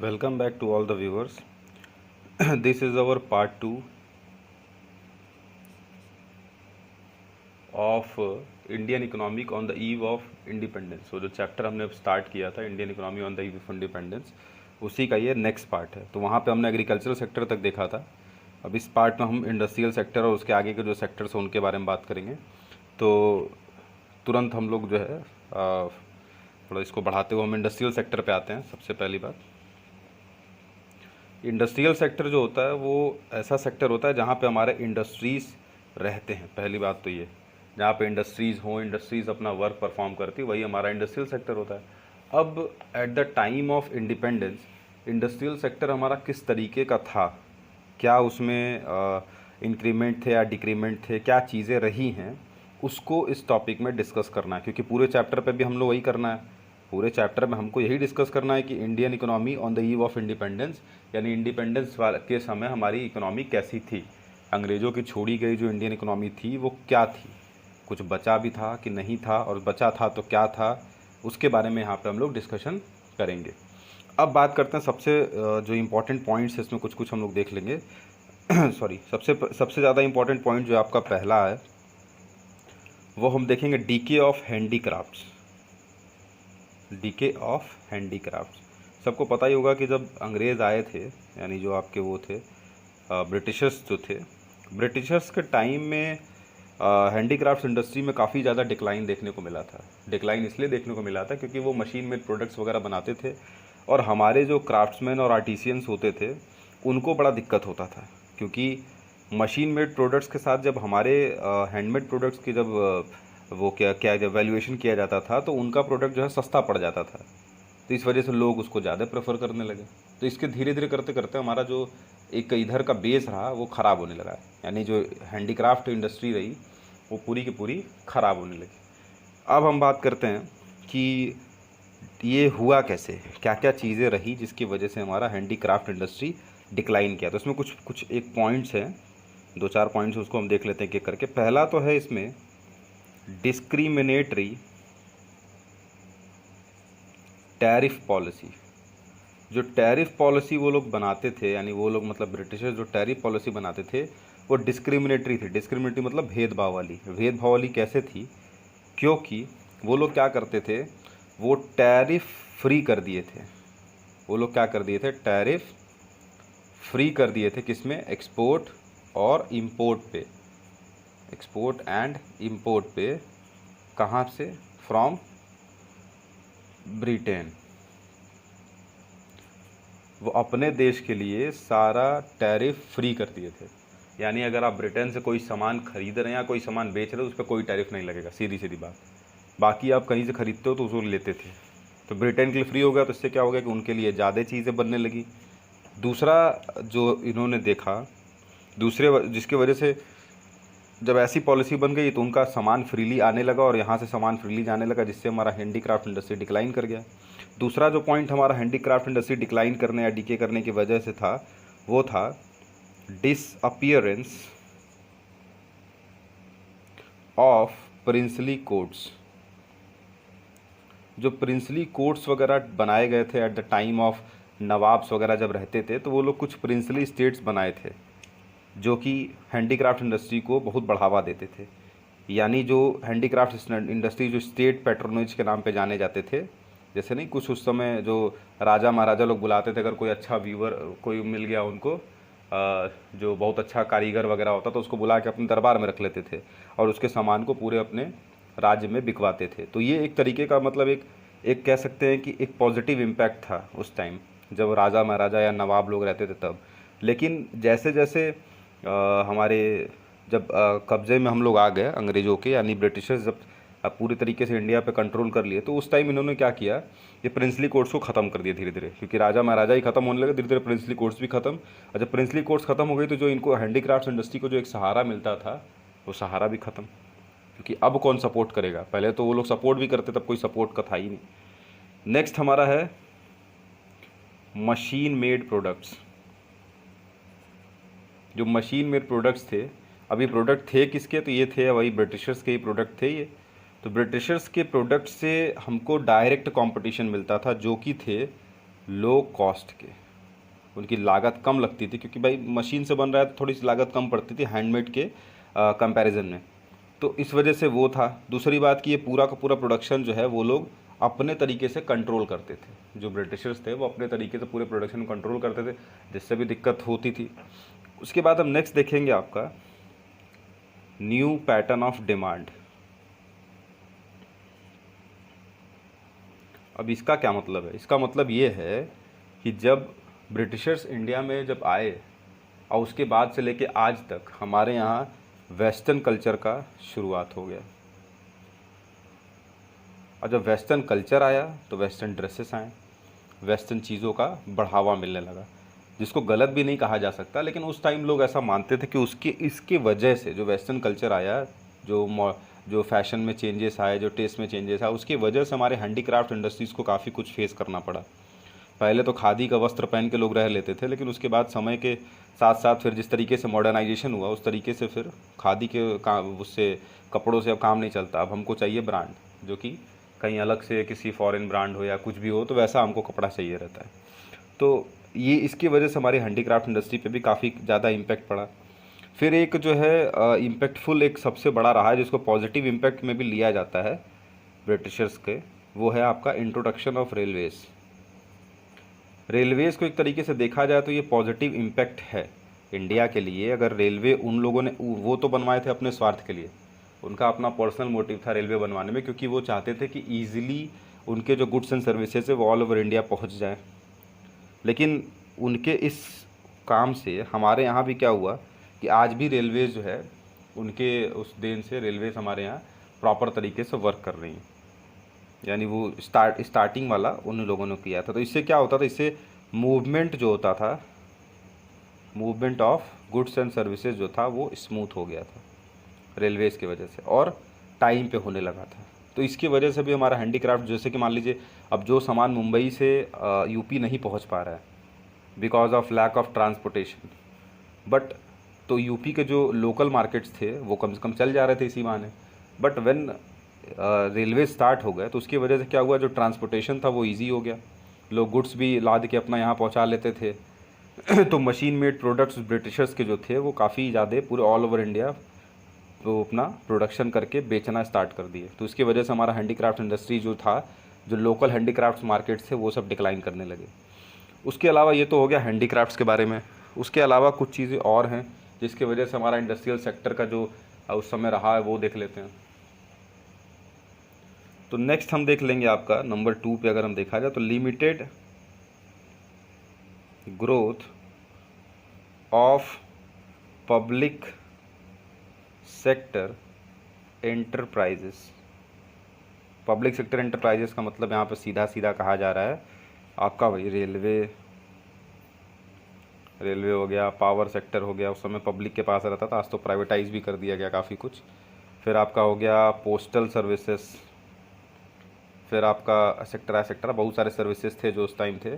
Welcome back to all the viewers. This is our part 2 of Indian economic on the eve of independence. So जो chapter हमने अब start किया था Indian economy on the eve of independence, उसी का ये next part है। तो वहाँ पे हमने एग्रीकल्चरल सेक्टर तक देखा था। अब इस पार्ट में हम इंडस्ट्रियल सेक्टर और उसके आगे के जो सेक्टर्स हैं उनके बारे में बात करेंगे। तो तुरंत हम लोग जो है थोड़ा इसको बढ़ाते हुए हम इंडस्ट्रियल सेक्टर पे आते हैं। सबसे पहली बात, इंडस्ट्रियल सेक्टर जो होता है वो ऐसा सेक्टर होता है जहाँ पे हमारे इंडस्ट्रीज़ रहते हैं। पहली बात तो ये, जहाँ पे इंडस्ट्रीज़ हों, इंडस्ट्रीज़ अपना वर्क परफॉर्म करती, वही हमारा इंडस्ट्रियल सेक्टर होता है। अब at the time of independence industrial sector हमारा किस तरीके का था, क्या उसमें इंक्रीमेंट थे या डिक्रीमेंट थे, क्या चीज़ें रही हैं, उसको इस टॉपिक में डिस्कस करना है। क्योंकि पूरे चैप्टर पे भी हम लोग वही करना है। पूरे चैप्टर में हमको यही डिस्कस करना है कि Indian economy on the eve of independence, यानी इंडिपेंडेंस के समय हमारी इकोनॉमी कैसी थी, अंग्रेज़ों की छोड़ी गई जो इंडियन इकोनॉमी थी वो क्या थी, कुछ बचा भी था कि नहीं था, और बचा था तो क्या था, उसके बारे में यहाँ पे हम लोग डिस्कशन करेंगे। अब बात करते हैं सबसे जो इम्पोर्टेंट पॉइंट्स है, इसमें कुछ कुछ हम लोग देख लेंगे। सॉरी, सबसे ज़्यादा इम्पोर्टेंट पॉइंट जो आपका पहला है वो हम देखेंगे, DK of handicrafts. DK of handicrafts सबको पता ही होगा कि जब अंग्रेज़ आए थे, यानी जो आपके वो थे ब्रिटिशर्स जो थे, ब्रिटिशर्स के टाइम में हैंडीक्राफ्ट्स इंडस्ट्री में काफ़ी ज़्यादा डिक्लाइन देखने को मिला था। डिक्लाइन इसलिए देखने को मिला था क्योंकि वो मशीन मेड प्रोडक्ट्स वगैरह बनाते थे, और हमारे जो क्राफ्ट्समैन और आर्टिसियंस होते थे उनको बड़ा दिक्कत होता था। क्योंकि मशीन मेड प्रोडक्ट्स के साथ जब हमारे हैंडमेड प्रोडक्ट्स की जब वो क्या क्या जब वैल्यूएशन किया जाता था तो उनका प्रोडक्ट जो है सस्ता पड़ जाता था। तो इस वजह से लोग उसको ज़्यादा प्रेफर करने लगे। तो इसके धीरे धीरे करते करते हमारा जो एक इधर का बेस रहा वो ख़राब होने लगा, यानी जो हैंडीक्राफ्ट इंडस्ट्री रही वो पूरी की पूरी ख़राब होने लगी। अब हम बात करते हैं कि ये हुआ कैसे, क्या क्या चीज़ें रही जिसकी वजह से हमारा हैंडीक्राफ्ट इंडस्ट्री डिक्लाइन किया। तो इसमें कुछ कुछ एक पॉइंट्स हैं, दो चार पॉइंट्स, उसको हम देख लेते हैं एक एक करके। पहला तो है इसमें डिस्क्रिमिनेटरी टैरिफ पॉलिसी। जो टैरिफ पॉलिसी वो लोग बनाते थे, यानी वो लोग मतलब ब्रिटिशर्स जो टैरिफ पॉलिसी बनाते थे वो डिस्क्रिमिनेटरी थी। डिस्क्रिमिनेटरी मतलब भेदभाव वाली। भेदभाव वाली कैसे थी? क्योंकि वो लोग क्या करते थे, वो टैरिफ फ्री कर दिए थे। वो लोग क्या कर दिए थे, टैरिफ फ्री कर दिए थे। किसमें? एक्सपोर्ट और इंपोर्ट पे। एक्सपोर्ट एंड इंपोर्ट पे। कहाँ से? From Britain. वो अपने देश के लिए सारा टैरिफ फ्री कर दिए थे। यानी अगर आप ब्रिटेन से कोई सामान खरीद रहे हैं या कोई सामान बेच रहे हो, उस पर कोई टैरिफ नहीं लगेगा, सीधी सीधी बात। बाकी आप कहीं से ख़रीदते हो तो उसको लेते थे। तो ब्रिटेन के लिए फ्री हो गया, तो इससे क्या हो गया कि उनके लिए ज़्यादा चीज़ें बनने लगी। दूसरा जो इन्होंने देखा, जिसकी वजह से जब ऐसी पॉलिसी बन गई तो उनका सामान फ्रीली आने लगा और यहाँ से सामान फ्रीली जाने लगा, जिससे हमारा हैंडीक्राफ्ट इंडस्ट्री डिक्लाइन कर गया। दूसरा जो पॉइंट हमारा हैंडीक्राफ्ट इंडस्ट्री डिक्लाइन करने या डीके करने की वजह से था, वो था डिसअपियरेंस ऑफ प्रिंसली कोड्स। जो प्रिंसली कोड्स वगैरह बनाए गए थे at the time of nawabs वगैरह जब रहते थे, तो वो लोग कुछ प्रिंसली स्टेट्स बनाए थे जो कि हैंडीक्राफ्ट इंडस्ट्री को बहुत बढ़ावा देते थे। यानी जो हैंडीक्राफ्ट इंडस्ट्री जो स्टेट पैट्रोनेज के नाम पे जाने जाते थे, जैसे नहीं कुछ उस समय जो राजा महाराजा लोग बुलाते थे, अगर कोई अच्छा वीवर कोई मिल गया उनको, जो बहुत अच्छा कारीगर वगैरह होता तो उसको बुला के अपने दरबार में रख लेते थे और उसके सामान को पूरे अपने राज्य में बिकवाते थे। तो ये एक तरीके का मतलब एक एक कह सकते हैं कि एक पॉजिटिव इम्पैक्ट था उस टाइम जब राजा महाराजा या नवाब लोग रहते थे तब। लेकिन जैसे जैसे हमारे जब कब्ज़े में हम लोग आ गए अंग्रेज़ों के, यानी ब्रिटिशर्स जब पूरी तरीके से इंडिया पे कंट्रोल कर लिए, तो उस टाइम इन्होंने क्या किया, ये प्रिंसली कोर्ट्स को ख़त्म कर दिया धीरे धीरे। क्योंकि राजा महाराजा ही ख़त्म होने लगे, धीरे धीरे प्रिंसली कोर्ट्स भी ख़त्म। और जब प्रिंसली कोर्ट्स ख़त्म हो गई तो जो इनको हैंडीक्राफ्ट इंडस्ट्री को जो एक सहारा मिलता था वो सहारा भी ख़त्म। क्योंकि अब कौन सपोर्ट करेगा? पहले तो वो लोग सपोर्ट भी करते, तब कोई सपोर्ट का था ही नहीं। नेक्स्ट हमारा है मशीन मेड प्रोडक्ट्स। जो मशीन मेड प्रोडक्ट्स थे, अभी प्रोडक्ट थे किसके? तो ये थे वही ब्रिटिशर्स के ही प्रोडक्ट थे ये। तो ब्रिटिशर्स के प्रोडक्ट से हमको डायरेक्ट कंपटीशन मिलता था, जो कि थे लो कॉस्ट के, उनकी लागत कम लगती थी, क्योंकि भाई मशीन से बन रहा है तो थोड़ी सी लागत कम पड़ती थी हैंडमेड के कंपैरिजन में। तो इस वजह से वो था। दूसरी बात कि ये पूरा का पूरा प्रोडक्शन जो है वो लोग अपने तरीके से कंट्रोल करते थे। जो ब्रिटिशर्स थे वो अपने तरीके से पूरे प्रोडक्शन कंट्रोल करते थे, जिससे भी दिक्कत होती थी। उसके बाद हम नेक्स्ट देखेंगे आपका न्यू पैटर्न ऑफ डिमांड। अब इसका क्या मतलब है? इसका मतलब ये है कि जब ब्रिटिशर्स इंडिया में जब आए और उसके बाद से लेके आज तक हमारे यहाँ वेस्टर्न कल्चर का शुरुआत हो गया। और जब वेस्टर्न कल्चर आया तो वेस्टर्न ड्रेसेस आए, वेस्टर्न चीज़ों का बढ़ावा मिलने लगा, जिसको गलत भी नहीं कहा जा सकता, लेकिन उस टाइम लोग ऐसा मानते थे कि इसके वजह से जो वेस्टर्न कल्चर आया, जो फैशन में चेंजेस आए, जो टेस्ट में चेंजेस आए, उसकी वजह से हमारे हैंडीक्राफ्ट इंडस्ट्रीज़ को काफ़ी कुछ फेस करना पड़ा। पहले तो खादी का वस्त्र पहन के लोग रह लेते थे, लेकिन उसके बाद समय के साथ साथ फिर जिस तरीके से मॉडर्नाइजेशन हुआ उस तरीके से फिर खादी के काम, उससे कपड़ों से अब काम नहीं चलता। अब हमको चाहिए ब्रांड, जो कि कहीं अलग से किसी फॉरेन ब्रांड हो या कुछ भी हो, तो वैसा हमको कपड़ा चाहिए रहता है। तो ये इसकी वजह से हमारी हैंडीक्राफ्ट इंडस्ट्री पे भी काफ़ी ज़्यादा इम्पैक्ट पड़ा। फिर एक जो है इम्पैक्टफुल एक सबसे बड़ा रहा है, जिसको पॉजिटिव इम्पैक्ट में भी लिया जाता है ब्रिटिशर्स के, वो है आपका इंट्रोडक्शन ऑफ रेलवेज़। रेलवेज़ को एक तरीके से देखा जाए तो ये पॉजिटिव इम्पैक्ट है इंडिया के लिए। अगर रेलवे उन लोगों ने, वो तो बनवाए थे अपने स्वार्थ के लिए, उनका अपना पर्सनल मोटिव था रेलवे बनवाने में, क्योंकि वो चाहते थे कि ईजिली उनके जो गुड्स एंड सर्विसेज है वो ऑल ओवर इंडिया पहुंच जाए। लेकिन उनके इस काम से हमारे यहाँ भी क्या हुआ कि आज भी रेलवेज़ जो है, उनके उस देन से रेलवेज़ हमारे यहाँ प्रॉपर तरीके से वर्क कर रही हैं। यानी वो स्टार्टिंग वाला उन लोगों ने किया था। तो इससे क्या होता था, इससे मूवमेंट जो होता था, movement of goods and services जो था वो स्मूथ हो गया था रेलवेज़ की वजह से, और टाइम पे होने लगा था। तो इसकी वजह से भी हमारा हैंडीक्राफ्ट, जैसे कि मान लीजिए अब जो सामान मुंबई से यूपी नहीं पहुंच पा रहा है because of lack of transportation, but तो यूपी के जो लोकल मार्केट्स थे वो कम से कम चल जा रहे थे इसी बहाने। बट व्हेन रेलवे स्टार्ट हो गए तो उसकी वजह से क्या हुआ, जो ट्रांसपोर्टेशन था वो ईजी हो गया, लोग गुड्स भी लाद के अपना यहाँ पहुँचा लेते थे। तो मशीन मेड प्रोडक्ट्स ब्रिटिशर्स के जो थे वो काफ़ी ज़्यादा पूरे ऑल ओवर इंडिया तो अपना प्रोडक्शन करके बेचना स्टार्ट कर दिए। तो उसकी वजह से हमारा हैंडीक्राफ्ट इंडस्ट्री जो था, जो लोकल हैंडीक्राफ्ट्स मार्केट्स थे वो सब डिक्लाइन करने लगे। उसके अलावा ये तो हो गया हैंडीक्राफ्ट्स के बारे में। उसके अलावा कुछ चीज़ें और हैं जिसकी वजह से हमारा इंडस्ट्रियल सेक्टर का जो उस समय रहा है वो देख लेते हैं। तो नेक्स्ट हम देख लेंगे आपका नंबर 2 पे अगर हम देखा जाए तो limited growth of public sector enterprises. Public sector enterprises का मतलब यहाँ पे सीधा सीधा कहा जा रहा है आपका वही रेलवे हो गया, पावर सेक्टर हो गया, उस समय पब्लिक के पास रहता था, आज तो प्राइवेटाइज भी कर दिया गया काफ़ी कुछ। फिर आपका हो गया पोस्टल सर्विसेज, फिर आपका सेक्टर बहुत सारे सर्विसेज थे जो उस टाइम थे।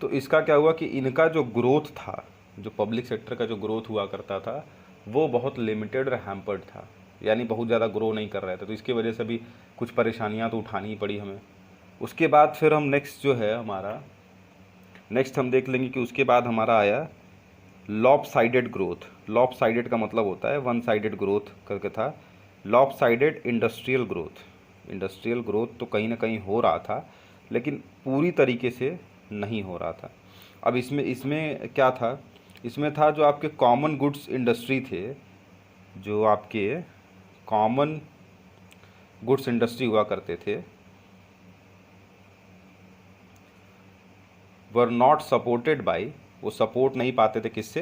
तो इसका क्या हुआ कि इनका जो ग्रोथ था, जो पब्लिक सेक्टर का जो ग्रोथ हुआ करता था वो बहुत लिमिटेड और हैम्पर्ड था, यानी बहुत ज़्यादा ग्रो नहीं कर रहे थे। तो इसकी वजह से भी कुछ परेशानियां तो उठानी ही पड़ी हमें। उसके बाद फिर हम नेक्स्ट जो है हमारा, नेक्स्ट हम देख लेंगे कि उसके बाद हमारा आया lop sided growth. Lop sided का मतलब होता है वन साइडेड ग्रोथ करके था। Lop sided industrial growth, industrial growth तो कहीं ना कहीं हो रहा था लेकिन पूरी तरीके से नहीं हो रहा था। अब इसमें क्या था, इसमें था जो आपके कॉमन गुड्स इंडस्ट्री थे, जो आपके कॉमन गुड्स इंडस्ट्री हुआ करते थे, वर नॉट सपोर्टेड बाय, वो सपोर्ट नहीं पाते थे किससे,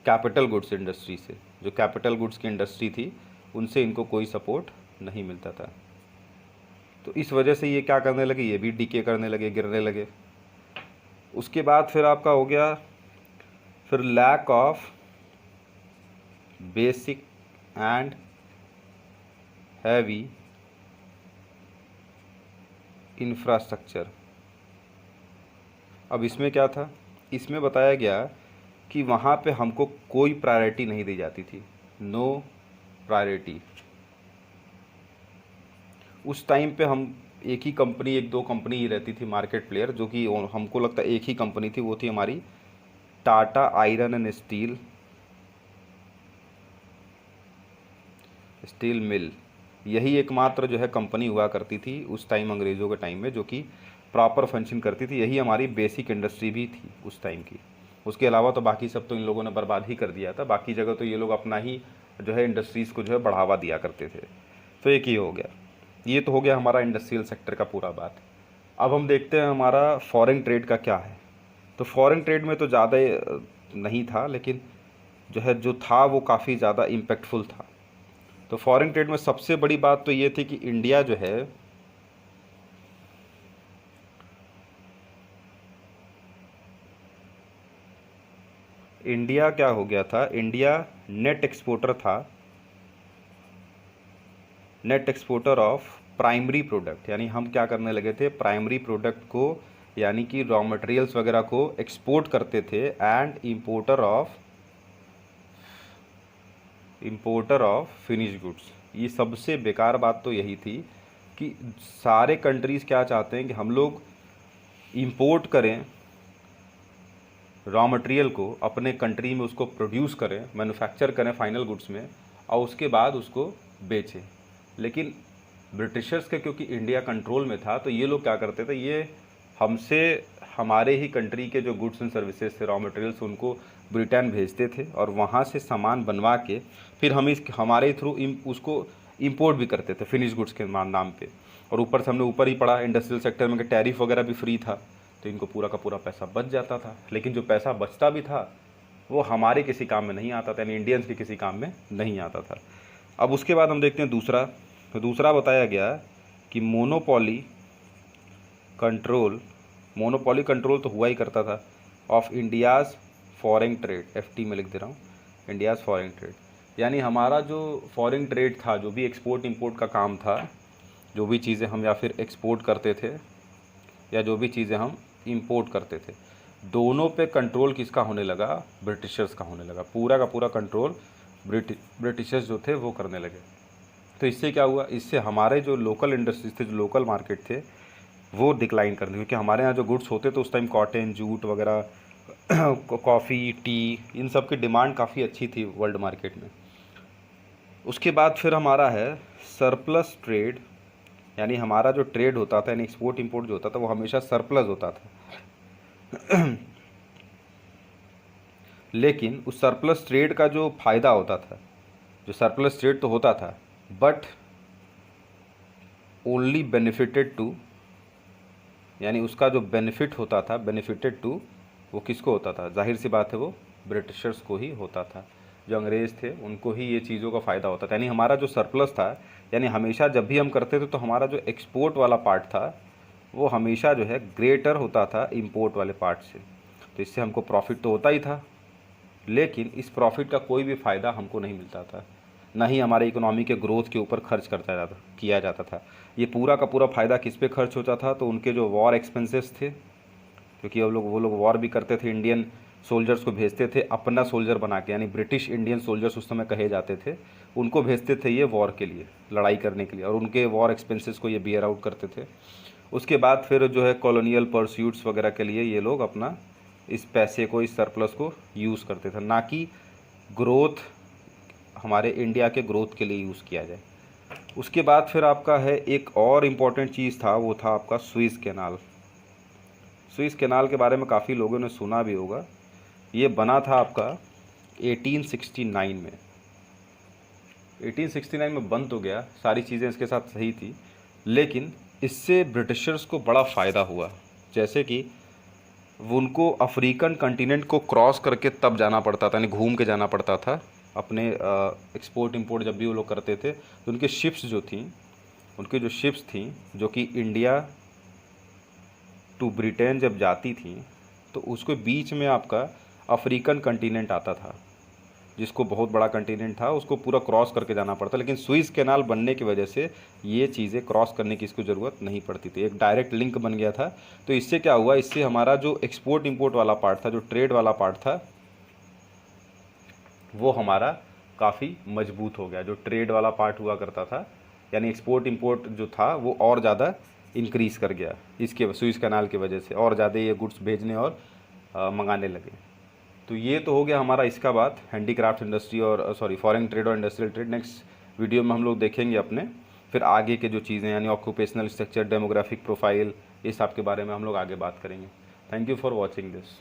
कैपिटल गुड्स इंडस्ट्री से। जो कैपिटल गुड्स की इंडस्ट्री थी उनसे इनको कोई सपोर्ट नहीं मिलता था। तो इस वजह से ये क्या करने लगे, ये भी डीके करने लगे, गिरने लगे। उसके बाद फिर आपका हो गया फिर lack of basic and heavy infrastructure. अब इसमें क्या था, इसमें बताया गया कि वहाँ पे हमको कोई प्रायोरिटी नहीं दी जाती थी, नो प्रायोरिटी। उस टाइम पे हम एक ही कंपनी, एक दो कंपनी ही रहती थी मार्केट प्लेयर, जो कि हमको लगता है एक ही कंपनी थी, वो थी हमारी Tata iron and steel mill. यही एकमात्र जो है कंपनी हुआ करती थी उस टाइम, अंग्रेज़ों के टाइम में, जो कि प्रॉपर फंक्शन करती थी। यही हमारी बेसिक इंडस्ट्री भी थी उस टाइम की। उसके अलावा तो बाकी सब तो इन लोगों ने बर्बाद ही कर दिया था। बाकी जगह तो ये लोग अपना ही जो है इंडस्ट्रीज़ को जो है बढ़ावा दिया करते थे। तो एक ही हो गया, ये तो हो गया हमारा इंडस्ट्रियल सेक्टर का पूरा बात। अब हम देखते हैं हमारा फॉरेन ट्रेड का क्या है। तो फॉरेन ट्रेड में तो ज़्यादा नहीं था, लेकिन जो है जो था वो काफ़ी ज़्यादा इम्पैक्टफुल था। तो फॉरेन ट्रेड में सबसे बड़ी बात तो ये थी कि इंडिया जो है इंडिया क्या हो गया था, इंडिया नेट एक्सपोर्टर था, net exporter of primary product. यानी हम क्या करने लगे थे, प्राइमरी प्रोडक्ट को यानी कि रॉ मटेरियल्स वगैरह को एक्सपोर्ट करते थे। And importer of finish goods. ये सबसे बेकार बात तो यही थी कि सारे कंट्रीज़ क्या चाहते हैं कि हम लोग इंपोर्ट करें रॉ मटेरियल को, अपने कंट्री में उसको प्रोड्यूस करें, मैन्युफैक्चर करें फाइनल गुड्स में, और उसके बाद उसको बेचें। लेकिन ब्रिटिशर्स के क्योंकि इंडिया कंट्रोल में था, तो ये लोग क्या करते थे, ये हमसे हमारे ही कंट्री के जो गुड्स एंड सर्विसेज थे, रॉ मटेरियल्स, उनको ब्रिटेन भेजते थे और वहाँ से सामान बनवा के फिर हम इस हमारे थ्रू उसको इंपोर्ट भी करते थे फिनिश गुड्स के नाम पे। और ऊपर से हमने ऊपर ही पढ़ा इंडस्ट्रियल सेक्टर में कि टैरिफ वगैरह भी फ्री था, तो इनको पूरा का पूरा पैसा बच जाता था। लेकिन जो पैसा बचता भी था वो हमारे किसी काम में नहीं आता था, यानी इंडियंस के किसी काम में नहीं आता था। अब उसके बाद हम देखते हैं दूसरा। तो दूसरा बताया गया कि मोनोपोली कंट्रोल तो हुआ ही करता था of India's foreign trade. FT में लिख दे रहा हूँ, इंडियाज़ फॉरेन ट्रेड। यानी हमारा जो फॉरेन ट्रेड था, जो भी एक्सपोर्ट इंपोर्ट का काम था, जो भी चीज़ें हम या फिर एक्सपोर्ट करते थे या जो भी चीज़ें हम इंपोर्ट करते थे, दोनों पे कंट्रोल किसका होने लगा, ब्रिटिशर्स का होने लगा। पूरा का पूरा कंट्रोल ब्रिटिशर्स जो थे वो करने लगे। तो इससे क्या हुआ, इससे हमारे जो लोकल इंडस्ट्रीज थे, जो लोकल मार्केट थे, वो डिक्लाइन करने, क्योंकि हमारे यहाँ जो गुड्स होते थे उस टाइम कॉटन, जूट वगैरह, कॉफ़ी, टी, इन सब की डिमांड काफ़ी अच्छी थी वर्ल्ड मार्केट में। उसके बाद फिर हमारा है सरप्लस ट्रेड। यानी हमारा जो ट्रेड होता था, यानी एक्सपोर्ट इंपोर्ट जो होता था, वो हमेशा सरप्लस होता था। लेकिन उस सरप्लस ट्रेड का जो फ़ायदा होता था, जो सरप्लस ट्रेड तो होता था, बट ओनली बेनिफिटेड टू, यानी उसका जो बेनिफिट होता था, बेनिफिटेड टू, वो किसको होता था, जाहिर सी बात है वो ब्रिटिशर्स को ही होता था। जो अंग्रेज़ थे उनको ही ये चीज़ों का फ़ायदा होता था। यानी हमारा जो सरप्लस था, यानी हमेशा जब भी हम करते थे तो हमारा जो एक्सपोर्ट वाला पार्ट था वो हमेशा जो है ग्रेटर होता था इंपोर्ट वाले पार्ट से। तो इससे हमको प्रॉफिट तो होता ही था, लेकिन इस प्रॉफिट का कोई भी फ़ायदा हमको नहीं मिलता था, ना ही हमारे इकोनॉमी के ग्रोथ के ऊपर खर्च किया जाता था। ये पूरा का पूरा फ़ायदा किस पे खर्च होता था, तो उनके जो वॉर एक्सपेंसेस थे, क्योंकि वो लोग वॉर भी करते थे, इंडियन सोल्जर्स को भेजते थे अपना सोल्जर बना के, यानी ब्रिटिश इंडियन सोल्जर्स उस समय कहे जाते थे, उनको भेजते थे ये वॉर के लिए, लड़ाई करने के लिए, और उनके वॉर एक्सपेंसेस को ये बियर आउट करते थे। उसके बाद फिर जो है कॉलोनियल परस्यूट्स वगैरह के लिए ये लोग अपना इस पैसे को, इस सरप्लस को यूज़ करते थे, ना कि ग्रोथ, हमारे इंडिया के ग्रोथ के लिए यूज़ किया जाए। उसके बाद फिर आपका है एक और इम्पॉर्टेंट चीज़ था, वो था आपका स्विस कैनाल। स्विस कैनाल के बारे में काफ़ी लोगों ने सुना भी होगा। ये बना था आपका 1869 में। 1869 में बन तो गया, सारी चीज़ें इसके साथ सही थी, लेकिन इससे ब्रिटिशर्स को बड़ा फ़ायदा हुआ। जैसे कि उनको अफ्रीकन कंटिनेंट को क्रॉस करके तब जाना पड़ता था, यानी घूम के जाना पड़ता था अपने एक्सपोर्ट इंपोर्ट जब भी वो लोग करते थे। तो उनके शिप्स जो थी, उनकी जो शिप्स थी जो कि इंडिया टू ब्रिटेन जब जाती थी, तो उसके बीच में आपका अफ्रीकन कंटिनेंट आता था, जिसको बहुत बड़ा कंटिनेंट था, उसको पूरा क्रॉस करके जाना पड़ता। लेकिन स्विस कैनाल बनने की वजह से ये चीज़ें क्रॉस करने की इसको ज़रूरत नहीं पड़ती थी, एक डायरेक्ट लिंक बन गया था। तो इससे क्या हुआ, इससे हमारा जो एक्सपोर्ट इंपोर्ट वाला पार्ट था, जो ट्रेड वाला पार्ट था, वो हमारा काफ़ी मजबूत हो गया। जो ट्रेड वाला पार्ट हुआ करता था, यानी एक्सपोर्ट इंपोर्ट जो था, वो और ज़्यादा इंक्रीज़ कर गया इसके सुएज़ कैनाल की वजह से, और ज़्यादा ये गुड्स भेजने और मंगाने लगे। तो ये तो हो गया हमारा इसका बात हैंडीक्राफ्ट इंडस्ट्री और फॉरेन ट्रेड और इंडस्ट्रियल ट्रेड। नेक्स्ट वीडियो में हम लोग देखेंगे अपने फिर आगे के जो चीज़ें यानी ऑक्यूपेशनल स्ट्रक्चर, डेमोग्राफिक प्रोफाइल, इस सब के बारे में हम लोग आगे बात करेंगे। Thank you for watching this.